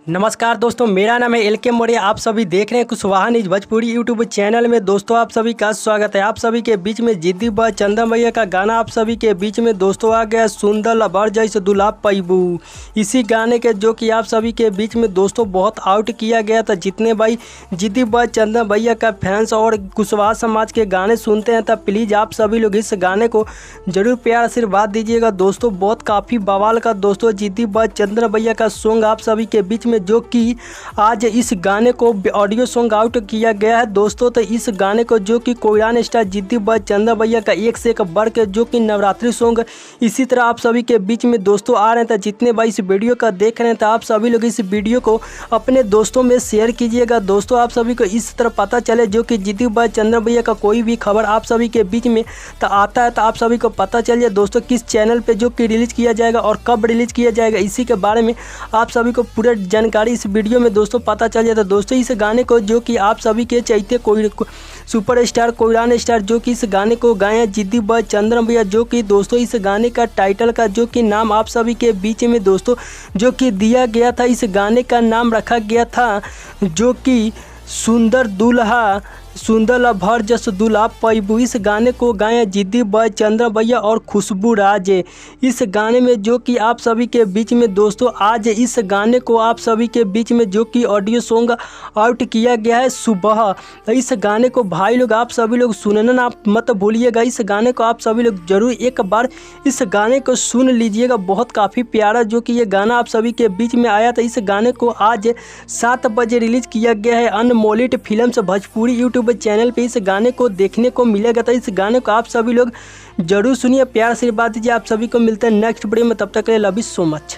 नमस्कार दोस्तों, मेरा नाम है एल.के. मौर्य। आप सभी देख रहे हैं Kushwaha news Bhojpuri YouTube channel में। दोस्तों आप सभी का स्वागत है। आप सभी के बीच में जिद्दी बॉय चंदन भैया का गाना आप सभी के बीच में दोस्तों आ गया, सुंदर लबर जैसे दुल्हा पैबू। इसी गाने के जो कि आप सभी के बीच में दोस्तों बहुत आउट किया गया था। जितने भाई जिद्दी बॉय चंदन भैया का फैंस और कुशवाहा समाज के गाने सुनते हैं तब प्लीज़ आप सभी लोग इस गाने को जरूर प्यार आशीर्वाद दीजिएगा। दोस्तों बहुत काफ़ी बवाल का दोस्तों जिद्दी बॉय चंदन भैया का सॉन्ग आप सभी के बीच में जो कि आज इस गाने को ऑडियो सॉन्ग आउट किया गया है दोस्तों। तो इस गाने को जो कि कोरियन स्टार जिद्दी बॉय चंदन भैया का एक से एक बढ़ के जो कि नवरात्रि सॉन्ग इसी तरह आप सभी के बीच में दोस्तों आ रहे थे। जितने भाई इस वीडियो का देख रहे हैं तो आप सभी लोग इस वीडियो को अपने दोस्तों में शेयर कीजिएगा। दोस्तों आप सभी को इस तरह पता चले जो कि जिद्दी बॉय चंदन भैया का कोई भी खबर आप सभी के बीच में तो आता है तो आप सभी को पता चल जाए दोस्तों किस चैनल पे जो कि रिलीज़ किया जाएगा और कब रिलीज़ किया जाएगा। इसी के बारे में आप सभी को पूरा जानकारी इस वीडियो में दोस्तों पता चल जाता है। दोस्तों इस गाने को जो कि आप सभी के चाहते कोई सुपरस्टार कोरियन स्टार जो कि इस गाने को गाए हैं जिद्दी बॉय चंदन भैया, जो कि दोस्तों इस गाने का टाइटल का जो कि नाम आप सभी के बीच में दोस्तों जो कि दिया गया था। इस गाने का नाम रखा गया था जो कि सुंदर लभर जस दुल्हा पैबू। इस गाने को गाए जिद्दी बॉय चंदन भैया और खुशबू राज। इस गाने में जो कि आप सभी के बीच में दोस्तों आज इस गाने को आप सभी के बीच में जो कि ऑडियो सॉन्ग आउट किया गया है सुबह। इस गाने को भाई लोग आप सभी लोग सुनना आप मत भूलिएगा। इस गाने को आप सभी लोग जरूर एक बार इस गाने को सुन लीजिएगा। बहुत काफ़ी प्यारा जो कि ये गाना आप सभी के बीच में आया था। इस गाने को आज 7 बजे रिलीज़ किया गया है अनमोल्ड फिल्म्स भोजपुरी यूट्यूब चैनल पे। इस गाने को देखने को मिलेगा तो इस गाने को आप सभी लोग जरूर सुनिए, प्यार आशीर्वाद दीजिए। आप सभी को मिलते हैं नेक्स्ट वीडियो में, तब तक के लिए लव यू सो मच।